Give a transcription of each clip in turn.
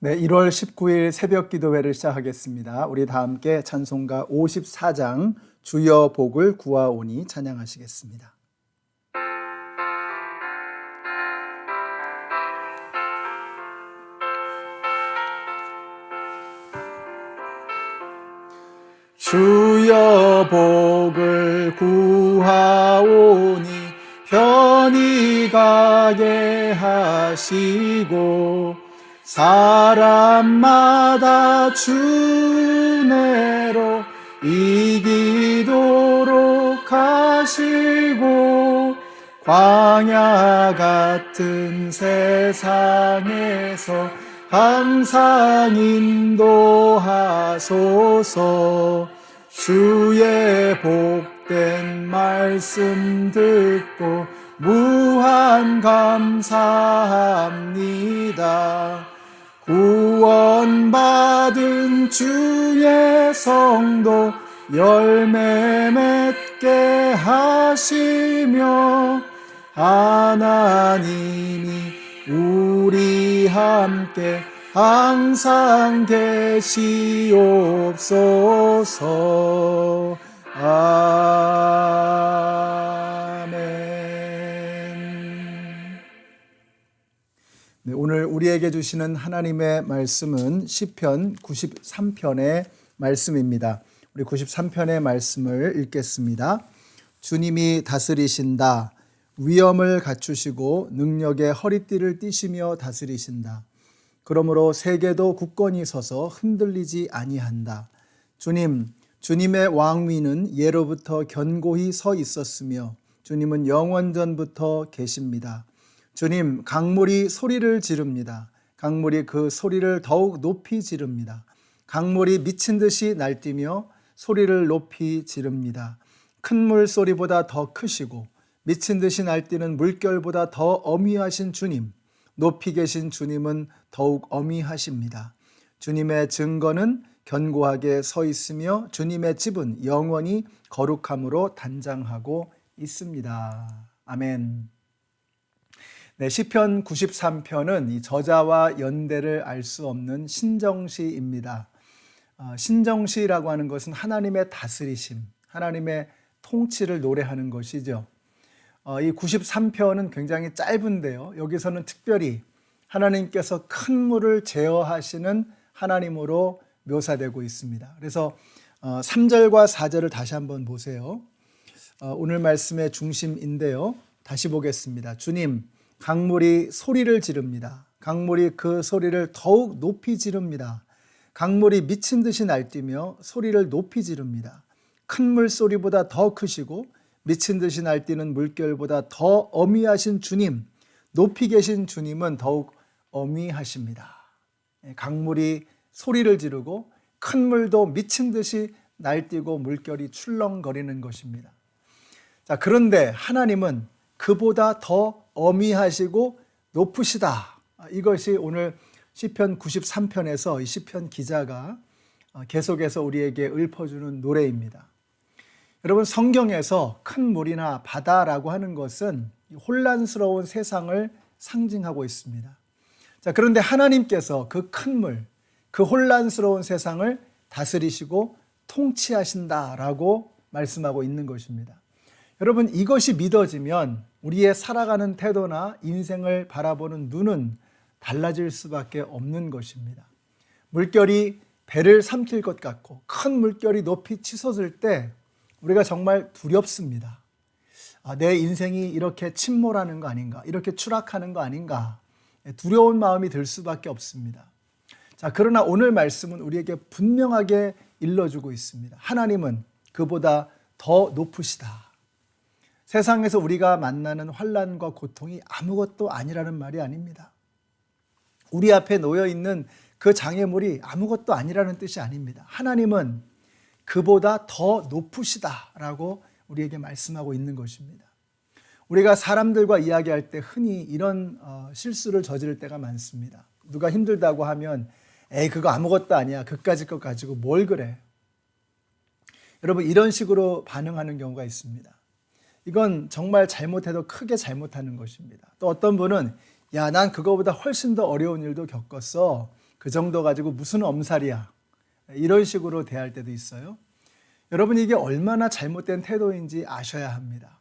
네, 1월 19일 새벽 기도회를 시작하겠습니다. 우리 다 함께 찬송가 54장 주여 복을 구하오니 찬양하시겠습니다. 주여 복을 구하오니 편히 가게 하시고 사람마다 주내로 이기도록 하시고 광야 같은 세상에서 항상 인도하소서. 주의 복된 말씀 듣고 무한 감사합니다. 구원받은 주의 성도 열매 맺게 하시며 하나님이 우리 함께 항상 계시옵소서. 아멘. 네, 오늘 우리에게 주시는 하나님의 말씀은 시편 93편의 말씀입니다. 우리 93편의 말씀을 읽겠습니다. 주님이 다스리신다. 위엄을 갖추시고 능력의 허리띠를 띠시며 다스리신다. 그러므로 세계도 굳건히 서서 흔들리지 아니한다. 주님의 왕위는 예로부터 견고히 서 있었으며 주님은 영원전부터 계십니다. 주님, 강물이 소리를 지릅니다. 강물이 그 소리를 더욱 높이 지릅니다. 강물이 미친 듯이 날뛰며 소리를 높이 지릅니다. 큰 물 소리보다 더 크시고 미친 듯이 날뛰는 물결보다 더 어미하신 주님, 높이 계신 주님은 더욱 어미하십니다. 주님의 증거는 견고하게 서 있으며 주님의 집은 영원히 거룩함으로 단장하고 있습니다. 아멘. 네, 시편 93편은 이 저자와 연대를 알 수 없는 신정시입니다. 신정시라고 하는 것은 하나님의 다스리심, 하나님의 통치를 노래하는 것이죠. 이 93편은 굉장히 짧은데요. 여기서는 특별히 하나님께서 큰 물을 제어하시는 하나님으로 묘사되고 있습니다. 그래서 3절과 4절을 다시 한번 보세요. 오늘 말씀의 중심인데요. 다시 보겠습니다. 주님, 강물이 소리를 지릅니다. 강물이 그 소리를 더욱 높이 지릅니다. 강물이 미친 듯이 날뛰며 소리를 높이 지릅니다. 큰 물소리보다 더 크시고 미친 듯이 날뛰는 물결보다 더 어미하신 주님, 높이 계신 주님은 더욱 어미하십니다. 강물이 소리를 지르고 큰 물도 미친 듯이 날뛰고 물결이 출렁거리는 것입니다. 자, 그런데 하나님은 그보다 더 어미하시고 높으시다. 이것이 오늘 시편 93편에서 이 시편 기자가 계속해서 우리에게 읊어주는 노래입니다. 여러분, 성경에서 큰 물이나 바다라고 하는 것은 혼란스러운 세상을 상징하고 있습니다. 자, 그런데 하나님께서 그 큰 물, 그 혼란스러운 세상을 다스리시고 통치하신다라고 말씀하고 있는 것입니다. 여러분, 이것이 믿어지면 우리의 살아가는 태도나 인생을 바라보는 눈은 달라질 수밖에 없는 것입니다. 물결이 배를 삼킬 것 같고 큰 물결이 높이 치솟을 때 우리가 정말 두렵습니다. 내 인생이 이렇게 침몰하는 거 아닌가, 이렇게 추락하는 거 아닌가, 두려운 마음이 들 수밖에 없습니다. 자, 그러나 오늘 말씀은 우리에게 분명하게 일러주고 있습니다. 하나님은 그보다 더 높으시다. 세상에서 우리가 만나는 환난과 고통이 아무것도 아니라는 말이 아닙니다. 우리 앞에 놓여 있는 그 장애물이 아무것도 아니라는 뜻이 아닙니다. 하나님은 그보다 더 높으시다라고 우리에게 말씀하고 있는 것입니다. 우리가 사람들과 이야기할 때 흔히 이런 실수를 저지를 때가 많습니다. 누가 힘들다고 하면 에이, 그거 아무것도 아니야. 그까짓 것 가지고 뭘 그래. 여러분, 이런 식으로 반응하는 경우가 있습니다. 이건 정말 잘못해도 크게 잘못하는 것입니다. 또 어떤 분은 야, 난 그거보다 훨씬 더 어려운 일도 겪었어. 그 정도 가지고 무슨 엄살이야. 이런 식으로 대할 때도 있어요. 여러분, 이게 얼마나 잘못된 태도인지 아셔야 합니다.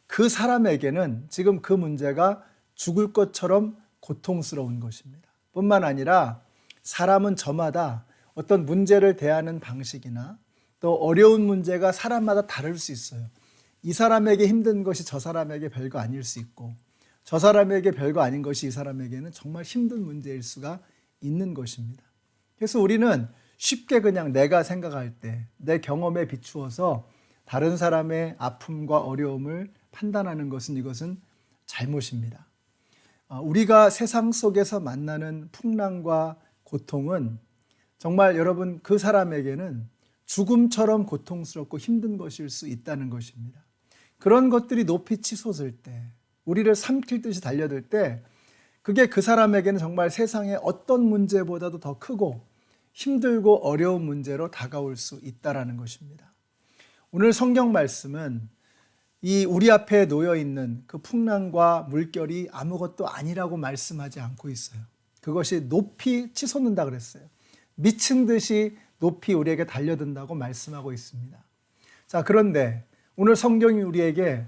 그 사람에게는 지금 그 문제가 죽을 것처럼 고통스러운 것입니다. 뿐만 아니라 사람은 저마다 어떤 문제를 대하는 방식이나 또 어려운 문제가 사람마다 다를 수 있어요. 이 사람에게 힘든 것이 저 사람에게 별거 아닐 수 있고, 저 사람에게 별거 아닌 것이 이 사람에게는 정말 힘든 문제일 수가 있는 것입니다. 그래서 우리는 쉽게 그냥 내가 생각할 때 내 경험에 비추어서 다른 사람의 아픔과 어려움을 판단하는 것은 이것은 잘못입니다. 우리가 세상 속에서 만나는 풍랑과 고통은 정말 여러분 그 사람에게는 죽음처럼 고통스럽고 힘든 것일 수 있다는 것입니다. 그런 것들이 높이 치솟을 때, 우리를 삼킬 듯이 달려들 때 그게 그 사람에게는 정말 세상의 어떤 문제보다도 더 크고 힘들고 어려운 문제로 다가올 수 있다는 것입니다. 오늘 성경 말씀은 이 우리 앞에 놓여 있는 그 풍랑과 물결이 아무것도 아니라고 말씀하지 않고 있어요. 그것이 높이 치솟는다 그랬어요. 미친 듯이 높이 우리에게 달려든다고 말씀하고 있습니다. 자, 그런데 오늘 성경이 우리에게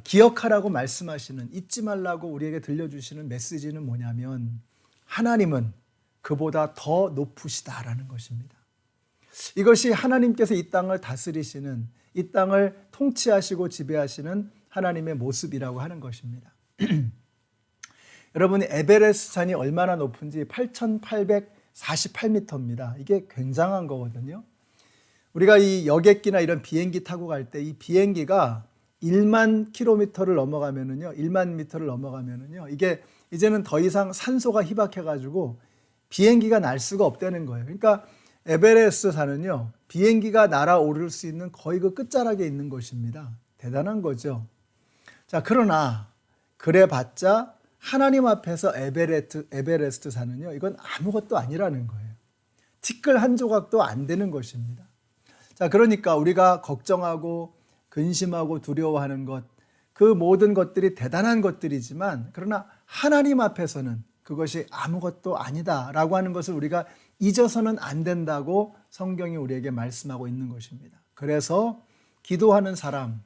기억하라고 말씀하시는, 잊지 말라고 우리에게 들려주시는 메시지는 뭐냐면 하나님은 그보다 더 높으시다라는 것입니다. 이것이 하나님께서 이 땅을 다스리시는, 이 땅을 통치하시고 지배하시는 하나님의 모습이라고 하는 것입니다. 여러분, 에베레스트 산이 얼마나 높은지 8,848m입니다. 이게 굉장한 거거든요. 우리가 이 여객기나 이런 비행기 타고 갈 때 이 비행기가 1만 킬로미터를 넘어가면은요, 1만 미터를 넘어가면은요, 이게 이제는 더 이상 산소가 희박해가지고 비행기가 날 수가 없다는 거예요. 그러니까 에베레스트 산은요, 비행기가 날아오를 수 있는 거의 그 끝자락에 있는 곳입니다. 대단한 거죠. 자, 그러나 그래봤자 하나님 앞에서 에베레스트 산은요, 이건 아무것도 아니라는 거예요. 티끌 한 조각도 안 되는 것입니다. 자, 그러니까 우리가 걱정하고 근심하고 두려워하는 것, 그 모든 것들이 대단한 것들이지만 그러나 하나님 앞에서는 그것이 아무것도 아니다라고 하는 것을 우리가 잊어서는 안 된다고 성경이 우리에게 말씀하고 있는 것입니다. 그래서 기도하는 사람,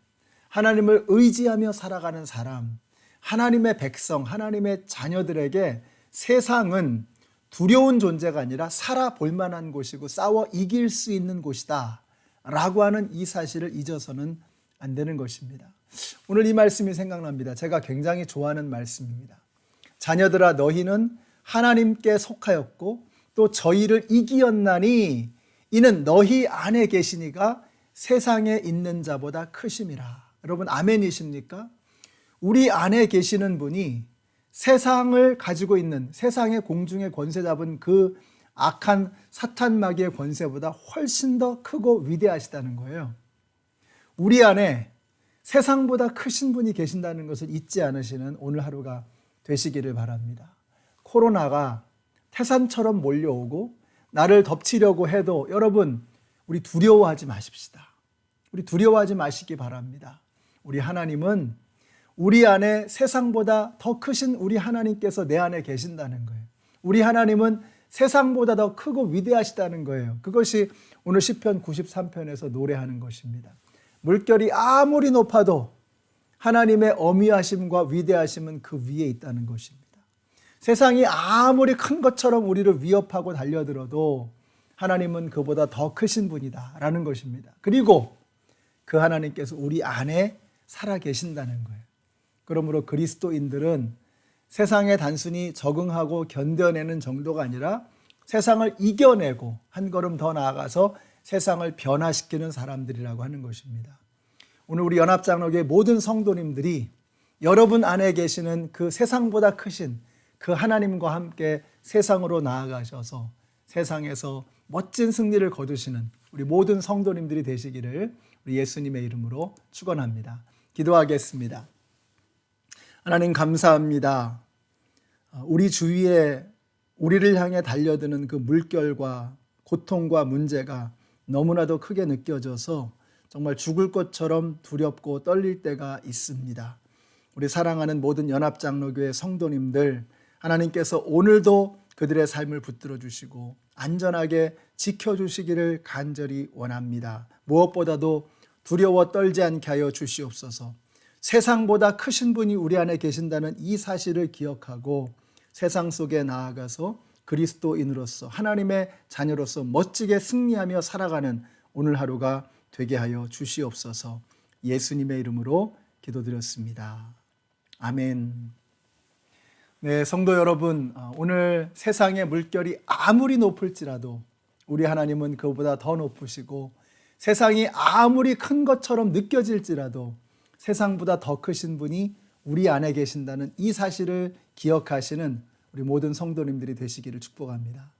하나님을 의지하며 살아가는 사람, 하나님의 백성, 하나님의 자녀들에게 세상은 두려운 존재가 아니라 살아볼 만한 곳이고 싸워 이길 수 있는 곳이다 라고 하는 이 사실을 잊어서는 안 되는 것입니다. 오늘 이 말씀이 생각납니다. 제가 굉장히 좋아하는 말씀입니다. 자녀들아, 너희는 하나님께 속하였고 또 저희를 이기었나니 이는 너희 안에 계시니가 세상에 있는 자보다 크심이라. 여러분, 아멘이십니까? 우리 안에 계시는 분이 세상을 가지고 있는, 세상의 공중의 권세 잡은 그 악한 사탄 마귀의 권세보다 훨씬 더 크고 위대하시다는 거예요. 우리 안에 세상보다 크신 분이 계신다는 것을 잊지 않으시는 오늘 하루가 되시기를 바랍니다. 코로나가 태산처럼 몰려오고 나를 덮치려고 해도 여러분, 우리 두려워하지 마십시다. 우리 두려워하지 마시기 바랍니다. 우리 하나님은 우리 안에 세상보다 더 크신 우리 하나님께서 내 안에 계신다는 거예요. 우리 하나님은 세상보다 더 크고 위대하시다는 거예요. 그것이 오늘 시편 93편에서 노래하는 것입니다. 물결이 아무리 높아도 하나님의 어미하심과 위대하심은 그 위에 있다는 것입니다. 세상이 아무리 큰 것처럼 우리를 위협하고 달려들어도 하나님은 그보다 더 크신 분이다라는 것입니다. 그리고 그 하나님께서 우리 안에 살아 계신다는 거예요. 그러므로 그리스도인들은 세상에 단순히 적응하고 견뎌내는 정도가 아니라 세상을 이겨내고 한 걸음 더 나아가서 세상을 변화시키는 사람들이라고 하는 것입니다. 오늘 우리 연합장로교회 모든 성도님들이 여러분 안에 계시는 그 세상보다 크신 그 하나님과 함께 세상으로 나아가셔서 세상에서 멋진 승리를 거두시는 우리 모든 성도님들이 되시기를 우리 예수님의 이름으로 축원합니다. 기도하겠습니다. 하나님, 감사합니다. 우리 주위에 우리를 향해 달려드는 그 물결과 고통과 문제가 너무나도 크게 느껴져서 정말 죽을 것처럼 두렵고 떨릴 때가 있습니다. 우리 사랑하는 모든 연합장로교회 성도님들, 하나님께서 오늘도 그들의 삶을 붙들어 주시고 안전하게 지켜주시기를 간절히 원합니다. 무엇보다도 두려워 떨지 않게 하여 주시옵소서. 세상보다 크신 분이 우리 안에 계신다는 이 사실을 기억하고 세상 속에 나아가서 그리스도인으로서 하나님의 자녀로서 멋지게 승리하며 살아가는 오늘 하루가 되게 하여 주시옵소서. 예수님의 이름으로 기도드렸습니다. 아멘. 네, 성도 여러분, 오늘 세상의 물결이 아무리 높을지라도 우리 하나님은 그보다 더 높으시고 세상이 아무리 큰 것처럼 느껴질지라도 세상보다 더 크신 분이 우리 안에 계신다는 이 사실을 기억하시는 우리 모든 성도님들이 되시기를 축복합니다.